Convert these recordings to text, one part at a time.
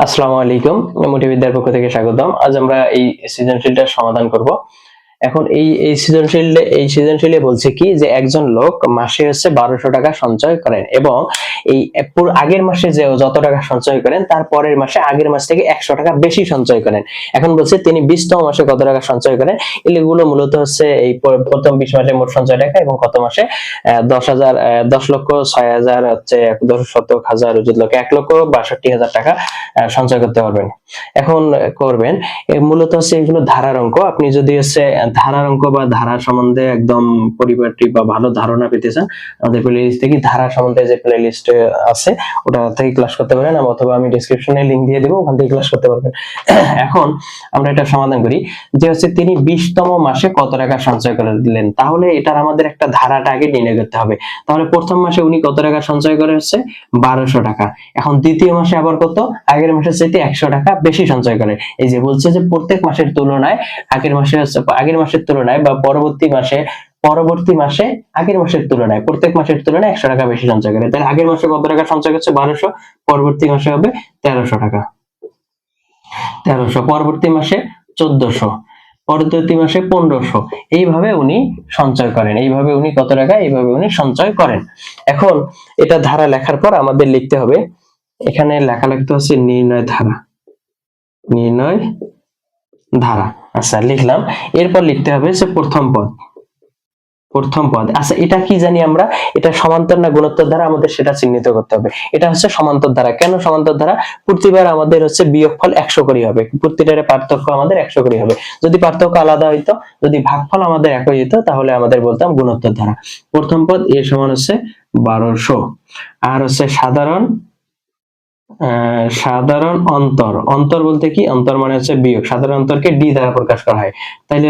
আসসালামু আলাইকুম। মোটিভিদ্যার পক্ষ থেকে স্বাগতম। আজ আমরা এই সৃজনশীলটার সমাধান করব। এখন এই সৃজনশীলে বলছে কি যে একজন লোক মাসে 1200 টাকা সঞ্চয় করেন এবং এই আগের মাসে যে যত টাকা সঞ্চয় করেন তার পরের মাসে আগের মাস থেকে 100 টাকা বেশি সঞ্চয় করেন। এখন বলছে তিনি 20তম মাসে কত টাকা সঞ্চয় করেন। এগুলো মূলত এই প্রথম 20 মাসে মোট সঞ্চয় টাকা এবং কত মাসে 10,000 10,06,000 10,00,000 1,62,হাজার টাকা সঞ্চয় করতে পারবেন। এখন করবেন মূলত এগুলো ধারার অঙ্ক। আপনি যদি ধারার অঙ্ক বা ধারা সম্বন্ধে একদম পরিপাটি বা ভালো ধারণা পেতে চান, আমাদের প্লেলিস্ট থেকে ধারা সম্বন্ধে যে প্লেলিস্ট আছে ওটা থেকে ক্লাস করতে পারেন, অথবা আমি ডেসক্রিপশনে লিংক দিয়ে দেবো, ওখান থেকে ক্লাস করতে পারবেন। এখন আমরা এটা সমাধান করি যে তিনি 20তম মাসে কত টাকা সঞ্চয় করলেন। তাহলে এটার আমাদের একটা ধারাটা আগে নির্ণয় করতে হবে। তাহলে প্রথম মাসে উনি কত টাকা সঞ্চয় করে 1200 টাকা। এখন দ্বিতীয় মাসে আবার কত, আগের মাসের চাইতে 100 টাকা বেশি সঞ্চয় করে। এই যে বলছে যে প্রত্যেক মাসের তুলনায় আগের মাসের তুলনায় বা পরবর্তী মাসে আগের মাসের তুলনায় প্রত্যেক মাসের তুলনায় 100 টাকা বেশি সঞ্চয় করে। তাহলে আগের মাসে কত টাকা সঞ্চয় করছে 1200, পরবর্তী মাসে হবে 1300 টাকা। 1300, পরবর্তী মাসে 1400, পরবর্তী মাসে 1500। এইভাবে উনি সঞ্চয় করেন। এইভাবে উনি কত টাকা এইভাবে উনি সঞ্চয় করেন। এখন এটা ধারা লেখার পর আমাদের লিখতে হবে, এখানে লেখা লিখতে হচ্ছে নির্ণয় ধারা। আচ্ছা, লিখলাম। এরপর লিখতে হবে যে প্রথম পদ। আচ্ছা, এটা কি জানি আমরা, এটা সমান্তর না গুণোত্তর ধারা, আমাদের সেটা চিহ্নিত করতে হবে। এটা সমান্তর ধারা। কেন সমান্তর ধারা? প্রতিবার আমাদের বিয়োগফল 100 করে হবে, প্রতিটার পার্থক্য আমাদের 100 করে হবে। যদি পার্থক্য আলাদা হইতো, যদি ভাগফল আমাদের একই হইতো, তাহলে আমাদের বলতাম গুণোত্তর ধারা। প্রথম পদ a সমান 1200, আর সাধারণ অন্তর বলতে কি, অন্তর মানে বিয়োগ। সাধারণ অন্তরকে ডি দ্বারা প্রকাশ করা হয়। তাইলে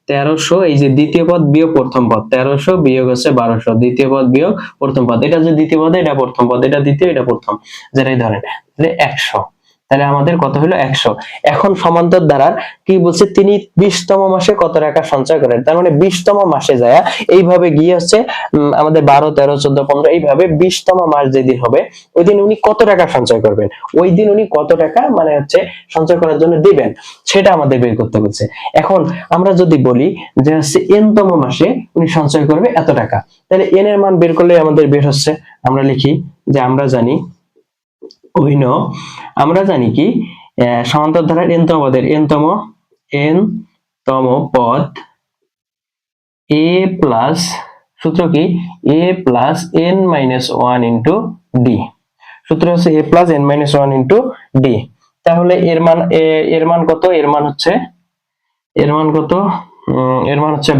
1300, এই যে দ্বিতীয় পদ বিয়োগ প্রথম পদ, 1300 বিয়োগ 1200, দ্বিতীয় পদ বিয়োগ প্রথম পদ। এটা যে দ্বিতীয় পদ, এটা প্রথম পদ, এটা দ্বিতীয়, এটা প্রথম, যেটাই ধরেন। তাহলে 100। তাহলে আমাদের কত হলো 100। এখন সমান্তর ধারার কি বলছে, তিনি 20তম মাসে কত টাকা সঞ্চয় করেন। তার মানে 20তম মাসে যায় এইভাবে গিয়ে আমাদের 12, 13, 14, 15, এইভাবে 20তম মাস যেদিন হবে ওই দিন উনি কত টাকা সঞ্চয় করবেন, ওই দিন উনি কত টাকা সঞ্চয় করার জন্য দিবেন, সেটা আমাদের বের করতে বলছে। এখন আমরা যদি বলি যে n তম মাসে উনি সঞ্চয় করবে এত টাকা, তাহলে n এর মান বের করলে আমাদের বের হচ্ছে, আমরা লিখি যে আমরা জানি কি সমান্তর ধারার n তম পদ a প্লাস, সূত্র কি, a plus n minus 1 into D. সূত্র a plus n minus 1 into D. তাহলে এর মান কত, এর মান হচ্ছে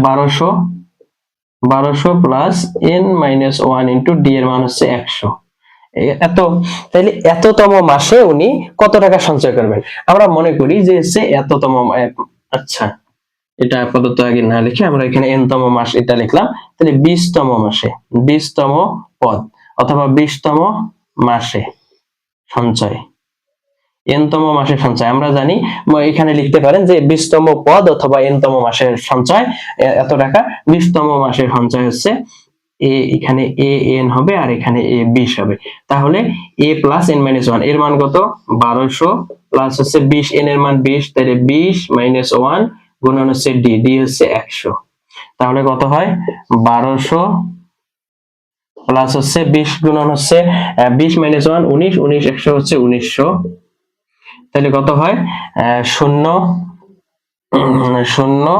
1200 plus n minus 1 into D, এর মান হচ্ছে 100। তাইলে এততম মাসে উনি কত টাকা সঞ্চয় করবেন। আমরা মনে করি যে এততম, আচ্ছা এটা আপাতত আগে না লিখে আমরা এখানে n তম মাস এটা লিখলাম। তাহলে 20তম মাসে, 20তম পদ অথবা 20তম মাসে সঞ্চয়, n তম মাসের সঞ্চয় আমরা জানি। এখানে লিখতে পারেন যে 20তম পদ অথবা n তম মাসের সঞ্চয় এত টাকা। 20তম মাসের সঞ্চয় এখানে an হবে আর এখানে 20 হবে। তাহলে a প্লাস n মাইনাস 1, এর মান কত, 1200 প্লাস 20, n এর মান 20, তাহলে 20 মাইনাস 1 গুণন ডি 100। তাহলে কত হয়, 1200 প্লাস 20 গুণন 20 মাইনাস 1 19, 19 100 1900। তাহলে কত হয়, 0 0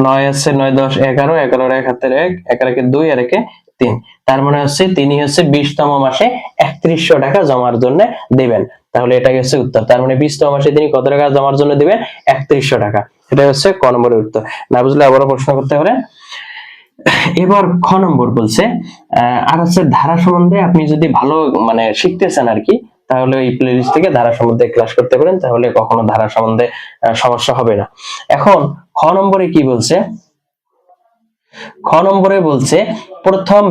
9 9 10 11, 11 1 হাতের 1, 1 1 2 আর 1 3। তার মানে তিনি 20তম মাসে 3100 টাকা জমার জন্য দিবেন। তাহলে এটাই উত্তর। তার মানে 20তম মাসে তিনি কত টাকা জমার জন্য দিবেন, 3100 টাকা। এটা ক নম্বরের উত্তর। না বুঝলে আবারও প্রশ্ন করতে পারে। এবার খ নম্বর বলছে আর ধারা সম্বন্ধে আপনি যদি ভালো শিখতে চান আর কি, তাহলে এই প্লেলিস্ট থেকে ধারা সম্বন্ধে ক্লাস করতে পারেন, তাহলে কখনো ধারা সম্বন্ধে সমস্যা হবে না। এখন খ নম্বরে কি বলছে, প্রথম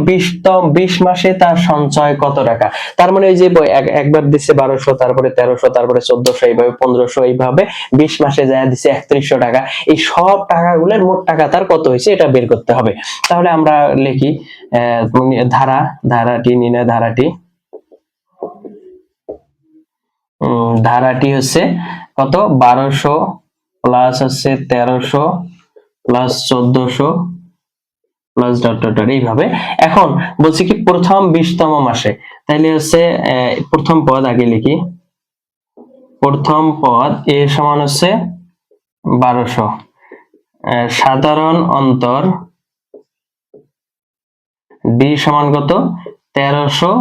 20 মাসে তার সঞ্চয় কত টাকা। তার মানে ওই যে একবার দিচ্ছে 1200, তারপরে 1300, তারপরে 1400, এইভাবে 1500, এইভাবে 20 মাসে যায় দিচ্ছে 3100 টাকা। এই সব টাকাগুলোর মোট টাকা তার কত হয়েছে এটা বের করতে হবে। তাহলে আমরা লিখি ধারাটি নির্ণয় ধারাটি ধারাটি হচ্ছে কত 1200 প্লাস হচ্ছে 1300 plus 1400 plus dot dot dot এইভাবে। এখন বলছি কি প্রথম 20তম মাসে, তাইলে হচ্ছে প্রথম পদ আগে লিখি। প্রথম পদ এ সমান হচ্ছে 1200, সাধারণ অন্তর ডি সমান কত 1300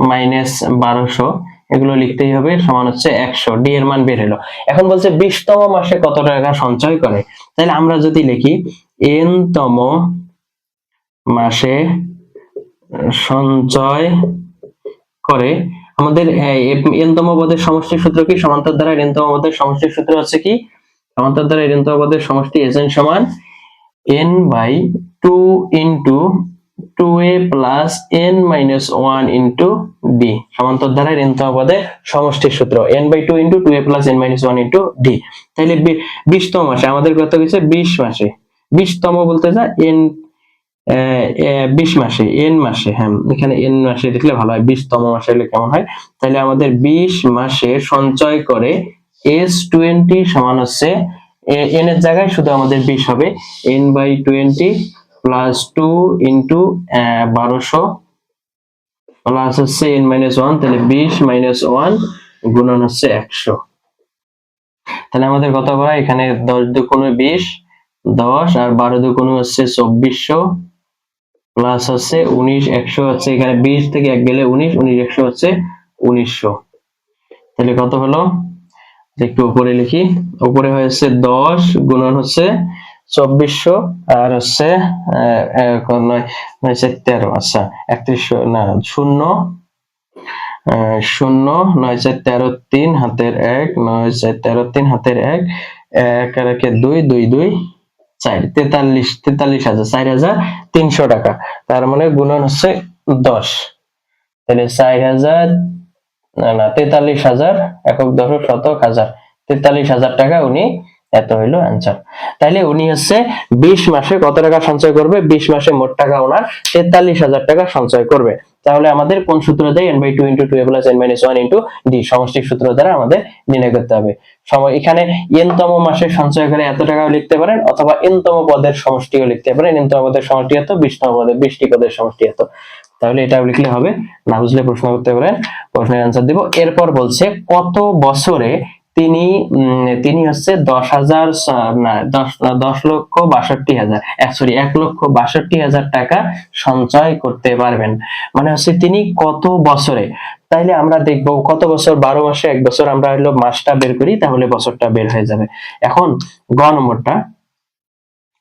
মাইনাস 1200, এগুলো লিখতেই হবে, সমান হচ্ছে 100। ডি এর মান বের হলো। এখন বলছে 20তম মাসে কত টাকা সঞ্চয় করে, তাহলে আমরা যদি লিখি এন তম মাসে সঞ্চয় করে, আমাদের এন তম পদের সমষ্টির সূত্র কি, সমান্তর দ্বারা এন তম পদের সমষ্টির সূত্র হচ্ছে কি, সমান্তর দ্বারা এন তম পদের সমষ্টি এন সমান n by 2 into 2a plus n minus 1 into d, সমান্তর দ্বারা n তম পদের সমষ্টির সূত্র n by 2 into 2a plus n minus 1 into d। তাহলে 20তম মাসে আমাদের কত হয়েছে 20 মাসে, 20তম বলতে যা n 20 মাসে n মাসে, হ্যাঁ এখানে n মাসে লিখলে ভালো হয়, 20তম মাসে হলে কেমন হয়, তাহলে আমাদের 20 মাসে সঞ্চয় করে S20 সমান হচ্ছে n এর জায়গায় শুধু আমাদের 20 হবে n by 20 plus 2 into 1200 plus হচ্ছে n মাইনাস 1, তাহলে 20 মাইনাস 1 গুণন হচ্ছে 100। তাহলে আমাদের কত হয় এখানে 10 দুগুণে 20, 10 আর 12 দুগুণে হচ্ছে 2400 প্লাস হচ্ছে 19, 100 হচ্ছে এখানে 20 থেকে 1 গেলে 19, 19 100 হচ্ছে 1900। তাহলে কত হলো একটু উপরে লিখি, উপরে হয়েছে 10 গুণন হচ্ছে 2400 আর হচ্ছে 13, আচ্ছা 3100 না 0 0 9 4 13 3 হাতের 1 9 4 13 3 হাতের 1 1 আর 1 2 2 2 4 43,000 4300 টাকা। তার মানে গুণন হচ্ছে 10, তাহলে 4000 না 43,000 একক দশক শতক হাজার 43,000 টাকা উনি, এত হইলো অ্যান্সার। তাইলে উনি হচ্ছে 20 মাসে কত টাকা সঞ্চয় করবে, 20 মাসে মোট টাকা ওনার 43,000 টাকা সঞ্চয় করবে। তাহলে আমাদের কোন সূত্র দেয় n by 2 into 2a plus n minus 1 into d, সমষ্টিক সূত্র দ্বারা আমাদের নির্ণয় করতে হবে। এখানে n তম মাসে সঞ্চয় করে এত টাকাও লিখতে পারেন, অথবা n তম পদের সমষ্টিও লিখতে পারেন, n তম পদের সমষ্টি এত, 20তম পদের 20টি পদের সমষ্টি এত, তাহলে এটাও লিখলে হবে। না বুঝলে প্রশ্ন করতে পারেন, প্রশ্নের অ্যান্সার দিব। এরপর বলছে কত বছরে তিনি তিনি হচ্ছে 1,62,000 টাকা সঞ্চয় করতে পারবেন, মানে হচ্ছে তিনি কত বছরে। তাইলে আমরা দেখব কত বছর, 12 মাসে 1 বছর, আমরা হলো মাসটা বের করি তাহলে বছরটা বের হয়ে যাবে। এখন গ নম্বরটা,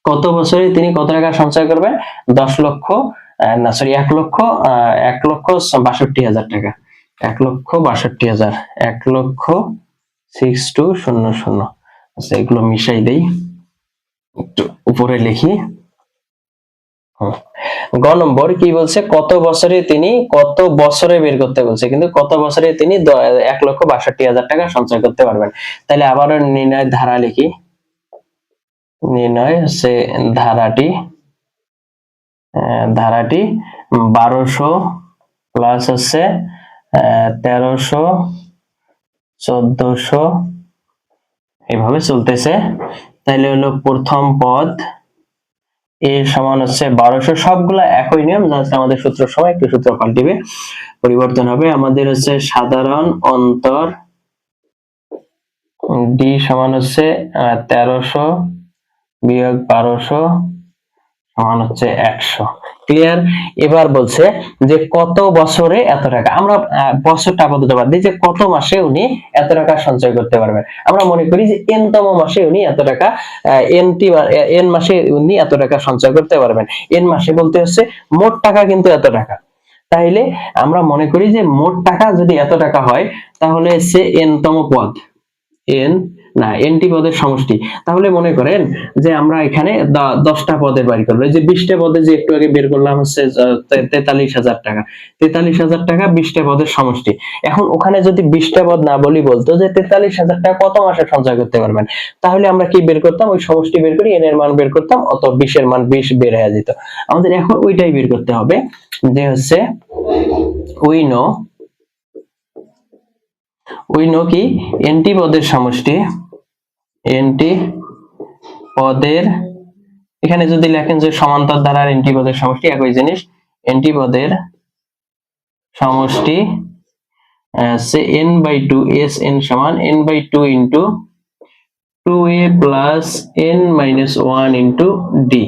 কত বছরে তিনি কত টাকা সঞ্চয় করবেন, 1,62,000 টাকা, 1,62,000, 1,62,000। আচ্ছা এগুলো মিশাই দেই, একটু উপরে লিখি। গ নম্বর কি বলছে, কত বছরে তিনি, কত বছরে বের করতে বলছে, কিন্তু কত বছরে তিনি 1,62,000 টাকা সঞ্চয় করতে পারবেন। তাহলে আবারও নির্ণয় ধারা লিখি, নির্ণয় হচ্ছে ধারাটি 1200 প্লাস হচ্ছে 1300 1400 এভাবে চলতেছে। তাইলে হলো প্রথম পদ এ সমান হচ্ছে 1200, সবগুলা একই নিয়ম, জাস্ট আমাদের সূত্র সময় একটু সূত্র পাল্টিবে, পরিবর্তন হবে। আমাদের হচ্ছে সাধারণ অন্তর ডি সমান হচ্ছে 1300 বিয়োগ 1200 সমান হচ্ছে 100। ক্লিয়ার? এবার বলছে যে কত বছরে এত টাকা, আমরা বছরটা আপাতত বাদ দিই, যে কত মাসে উনি এত টাকা সঞ্চয় করতে পারবেন। আমরা মনে করি যে n তম মাসে উনি এত টাকা, n মাসে উনি এত টাকা সঞ্চয় করতে পারবেন। n মাসে বলতে হচ্ছে মোট টাকা কিন্তু এত টাকা। তাইলে আমরা মনে করি যে মোট টাকা যদি এত টাকা হয়, তাহলে হচ্ছে n তম পদ, এনটি পদের সমষ্টি। তাহলে মনে করেন যে আমরা এখানে 10টা পদের বাড়ি করবো, যে 20টা পদে যে একটু আগে বের করলাম হচ্ছে 43,000 টাকা, 43,000 টাকা 20টা পদের সমষ্টি। এখন ওখানে যদি 20টা পদ না বলি, বলতো যে 43,000 টাকা কত মাসে সঞ্চয় করতে পারবেন, তাহলে আমরা কি বের করতাম, ওই সমষ্টি বের করি, এন এর মান বের করতাম, অত 20 এর মান 20 বের হয়ে যেত। আমাদের এখন ওইটাই বের করতে হবে, যে হচ্ছে উই নো উই নো কি এনটি পদের সমষ্টি, এনটি পদের, এখানে যদি লেখেন যে সমান্তর ধারার এনটি পদের সমষ্টি একই জিনিস, এনটি পদের সমষ্টি সে n by two, S N সমান n by two into 2a plus n minus 1 into D.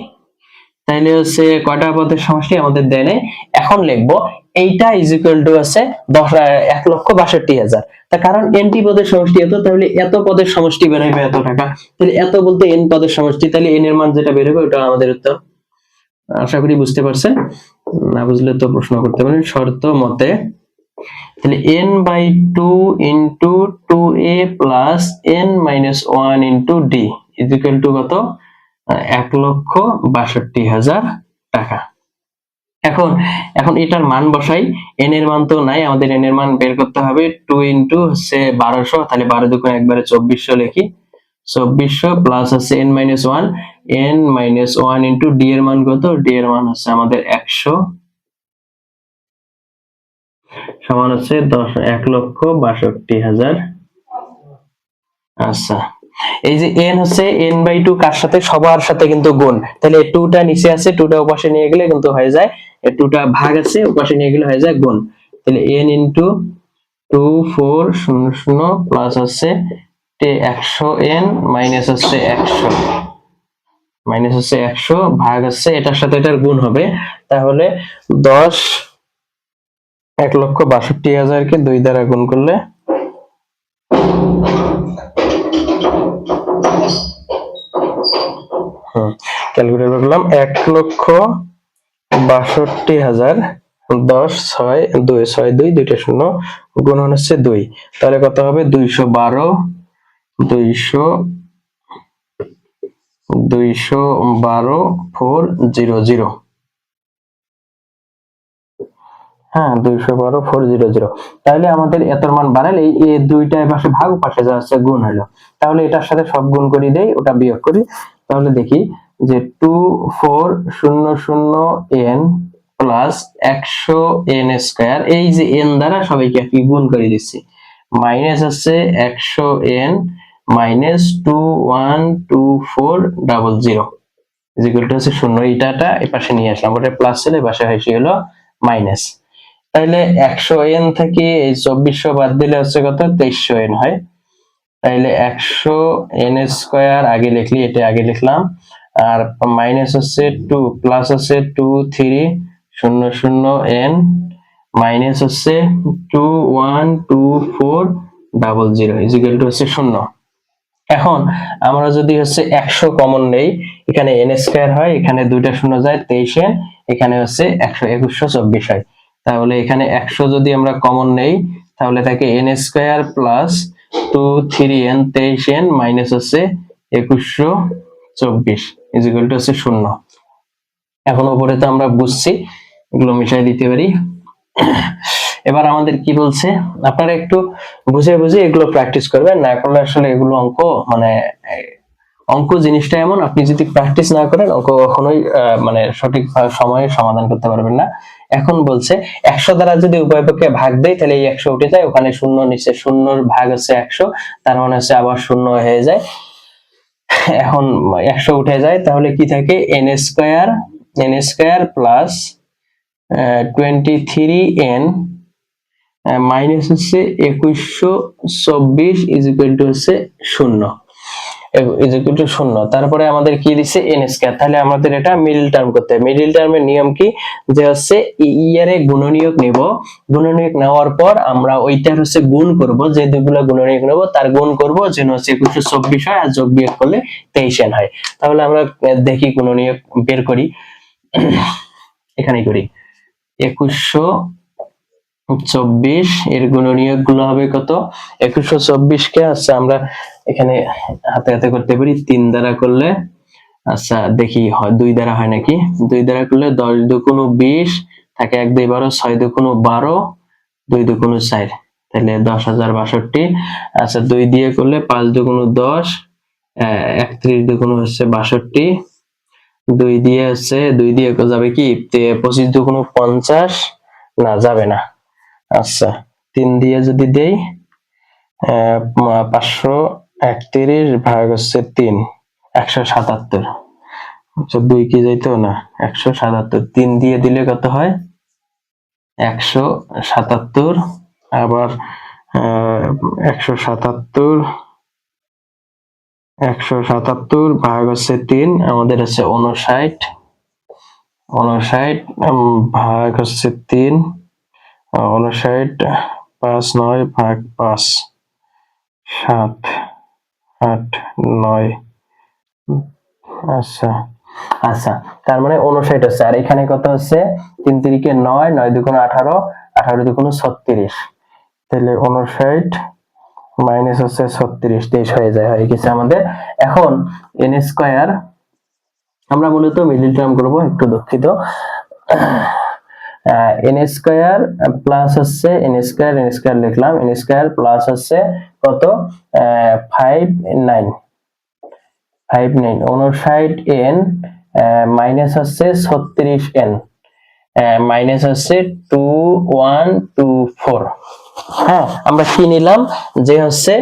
তাহলে হচ্ছে কয়টা পদের সমষ্টি আমাদের দেয় নাই। এখন লিখবো এইটা ইজ ইকুয়াল টু আছে 1,62,000। তার কারণ এনটি পদের সমষ্টি এত, তাহলে এত পদের সমষ্টি বের হবে এত টাকা, তাহলে এত বলতে এন পদের সমষ্টি, তাহলে এন এর মান যেটা বের হবে ওটা আমাদের উত্তর। আশা করি বুঝতে পারছেন, না বুঝলে তো প্রশ্ন করতে পারেন শর্ত মতে। তাহলে n by two into 2a plus n minus 1 into D is equal to কত, 1,62,000 টাকা। এখন এখন এটার মান বসাই, n এর মান তো নাই, আমাদের n এর মান বের করতে হবে। 2 ইন্টু হচ্ছে 1200, তাহলে 12 দুগুণ একবারে 2400 লিখি, 2400 প্লাস হচ্ছে n minus 1, n minus 1 into D এর মান কত, ডি এর মান হচ্ছে আমাদের 100 সমান হচ্ছে 1,62,000। আচ্ছা, এই যে n হচ্ছে n বাই টু কার সাথে, সবার সাথে কিন্তু গুণ, তাহলে এই 2টা নিচে আছে, 2টা ওপাশে নিয়ে গেলে কিন্তু হয়ে যায়, এই 2টা ভাগ আছে ওপাশে নিয়ে গেলে হয়ে যায় গুণ। তাহলে n ইনটু 2400 প্লাস হচ্ছে 100n মাইনাস হচ্ছে 100, মাইনাস হচ্ছে 100 ভাগ হচ্ছে এটার সাথে এটার গুণ হবে, তাহলে 1,62,000 কে 2 দ্বারা গুণ করলে ক্যালকুলেট করলাম 1,62,000, 10 6 2 6 2 দুইটা শূন্য গুণন হচ্ছে 2, তাহলে কত হবে 212, 212,400। হ্যাঁ 212,400, তাহলে আমাদের এতর মান বাড়ালে এই দুইটা পাশে ভাগ পাশে যা আছে গুণ হলো, তাহলে এটার সাথে সব গুণ করে দেই, ওটা বিয়োগ করি, তাহলে দেখি যে 2400n প্লাস 100n স্কয়ার, এই যে n দ্বারা সবাইকে কি গুণ করে দিচ্ছি, মাইনাস আছে 100n minus 212400 is equal two হচ্ছে 0, এইটাটা এই পাশে নিয়ে আসলাম, ওটা প্লাস ছিল এই পাশে হয়েছে হলো মাইনাস। তাহলে 100n থেকে এই 2400 বাদ দিলে হচ্ছে কত, 2300n হয়। তাইলে 100n স্কয়ার আগে লিখলি, এটা আগে লিখলাম, আর মাইনাস হচ্ছে 2 প্লাস হচ্ছে 2300n মাইনাস হচ্ছে 212400 ইজ ইকুয়াল টু হচ্ছে 0। এখন আমরা যদি হচ্ছে 100 কমন নেই, এখানে n স্কয়ার হয়, এখানে দুইটা শূন্য যায় 23n, এখানে হচ্ছে 2124 হয়, তাহলে এখানে 100 যদি আমরা কমন নেই তাহলে থাকে n square plus 23n 23n minus হচ্ছে 2124 ইজ ইকুয়াল টু হচ্ছে 0। এখন উপরে তো আমরা বুঝছি, এগুলো মিশাই দিতে পারি। এবার আমাদের কি বলছে, আপনারা একটু বুঝে বুঝে এগুলো প্র্যাকটিস করবেন, না করলে আসলে এগুলো অঙ্ক মানে অঙ্ক জিনিসটা এমন, আপনি যদি প্র্যাকটিস না করেন অঙ্ক কখনোই মানে সঠিক সময়ে সমাধান করতে পারবেন না। এখন বলছে 100 দ্বারা যদি উভয় পক্ষে ভাগ দেয় তাহলে এই 100 উঠে যায়, ওখানে শূন্য নিচে, শূন্যর ভাগ হচ্ছে 100, তার মানে হচ্ছে আবার শূন্য হয়ে যায়। এখন 100 উঠে যায়, তাহলে কি থাকে n square plus 23n minus হচ্ছে 2124 ইজ ইকুয়াল টু হচ্ছে 0, ইজ ইকুয়াল টু 0। তারপরে আমাদের কি দিছে n স্কয়ার, তাহলে আমাদের এটা মিডল টার্ম করতে হবে। মিডল টার্মের নিয়ম কি, যে হচ্ছে ইয়ারে গুণনীয়ক নেব, গুণনীয়ক নেওয়ার পর আমরা ওইটার হচ্ছে গুণ করব, যে দুইগুলো গুণনীয়ক নেব তার গুণ করব, যেন হচ্ছে 2124 হয়, আর যোগ বিয়োগ করলে 23n হয়। তাহলে আমরা দেখি গুণনীয়ক বের করি, এখানেই করি। 2124 এর গুণনীয়ক গুলো হবে কত, 2124 কে আচ্ছা আমরা এখানে হাতে হাতে করতে পারি, 3 দ্বারা করলে, আচ্ছা দেখি হয় 2 দ্বারা হয় নাকি, 2 দ্বারা করলে 10 দুগুণ 20 থাকে, 1 2 12, 6 দুগুণ 12, 2 দুগুণ 4, তাহলে 10,062। আচ্ছা 2 দিয়ে করলে 5 দুগুণ 10, 31 দুগুণ হচ্ছে 62, 2 দিয়ে হচ্ছে 2 দিয়ে যাবে কি 25 দুগুণ 50, না যাবে না। আচ্ছা 3 দিয়ে যদি দেই 531 ভাগ হচ্ছে 3, 177। আচ্ছা 2 কি যাইতো না, 177 3 দিয়ে দিলে কত হয় 177। আবার 177 ভাগ হচ্ছে 3 আমাদের হচ্ছে 59। 59 ভাগ হচ্ছে 3, 59 5 9 ভাগ 5 7 8 9। আচ্ছা আচ্ছা, তার মানে 59 হচ্ছে। আর এখানে কত হচ্ছে 3 3 9, 9 2 18, 18 2 36। তাহলে 59 মাইনাস হচ্ছে 36, 23 হয়ে যায়, হয়ে গেছে আমাদের। এখন n স্কয়ার আমরা মূলত মিডল টার্ম করব, একটু দুঃখিত। n স্কয়ার প্লাস হচ্ছে n স্কয়ার লিখলাম, n স্কয়ার প্লাস হচ্ছে কত 59 59 n মাইনাস হচ্ছে 36n মাইনাস হচ্ছে 2124। হ্যাঁ, আমরা কি নিলাম যে হচ্ছে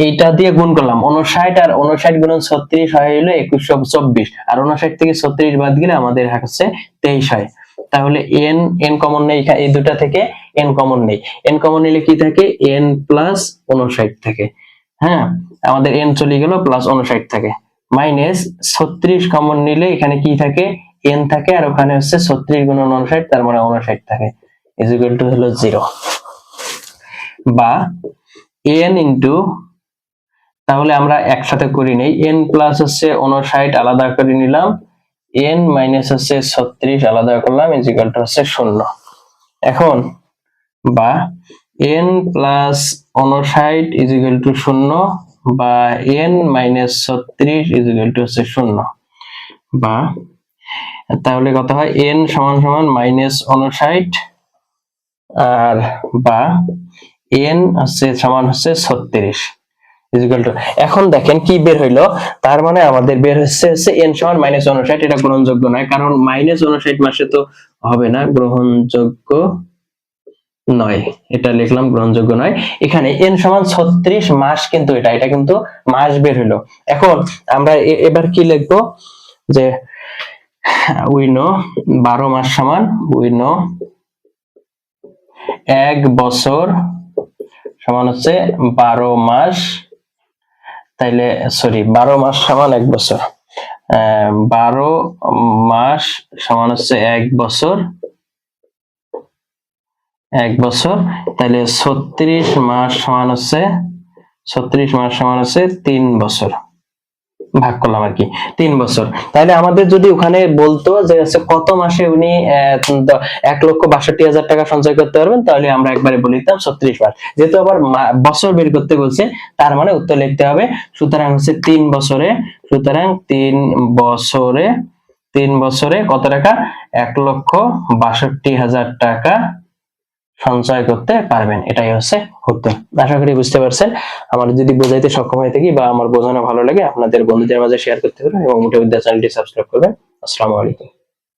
এইটা দিয়ে গুণ করলাম 59 আর 59 গুণন 36 হয় হলো 2124, আর 59 থেকে 36 বাদ গেলে আমাদের হচ্ছে 23 হয়। তাহলে n কমন নেই, এই দুটা থেকে n কমন নেই, n কমন নিলে কি থাকে n প্লাস 59 থাকে। হ্যাঁ, আমাদের n চলে গেল প্লাস 59 থাকে, মাইনাস 36 কমন নিলে এখানে কি থাকে n থাকে, আর ওখানে হচ্ছে 36 গুণন 59, তার মানে 59 থাকে, ইজ ইকুয়াল টু হলো 0। বা n ইনটু, তাহলে আমরা একসাথে করি নেই, n প্লাস হচ্ছে 59 আলাদা করে নিলাম, n মাইনাস হচ্ছে 36 আলাদা করলাম, ইজ ইকুয়াল টু হচ্ছে 0। এখন বা n plus 59 is equal two 0, বা n minus 36 is equal two হচ্ছে 0। বা তাহলে কত হয় n সমান সমান মাইনাস 59 আর বা n হচ্ছে সমান হচ্ছে 36 ইজ ইকুয়াল টু। এখন দেখেন কি বের হইলো, তার মানে আমাদের বের হচ্ছে n সমান মাইনাস 59, এটা গ্রহণযোগ্য নয়, কারণ মাইনাস 59 মাসে তো হবে না, গ্রহণযোগ্য নয়, এটা লিখলাম গ্রহণযোগ্য নয়। এখানে n সমান 36 মাস, কিন্তু এটা কিন্তু মাস বের হইলো। এখন আমরা এবার কি লিখবো যে উই নো 12 মাস সমান, উই নো 1 বছর সমান হচ্ছে 12 মাস, তাইলে সরি 12 মাস সমান 1 বছর, 12 মাস সমান হচ্ছে 1 বছর, 1 বছর, তাহলে 36 মাস সমান হচ্ছে 3 বছর, ভাগ করলাম আর কি 3 বছর। তাহলে আমাদের যদি ওখানে বলতো যে কত মাসে উনি 1,62,000 টাকা সঞ্চয় করতে পারবেন, তাহলে আমরা একবারে বলে দিতাম 36 মাস। যেহেতু আবার বছর বের করতে বলছে, তার মানে উত্তর লিখতে হবে, সুতরাং হচ্ছে 3 বছরে, সুতরাং 3 বছরে কত টাকা 1,62,000 টাকা সঞ্চয় করতে পারবেন, এটাই হচ্ছে উত্তর। আশা করি বুঝতে পারছেন। আমার যদি বোঝাইতে সক্ষম হয়ে থাকি বা আমার বোঝানো ভালো লাগে, আপনাদের বন্ধুদের মাঝে শেয়ার করতে পারেন এবং মোটিভ বিদ্যা চ্যানেলটি সাবস্ক্রাইব করবেন। আসসালামু আলাইকুম।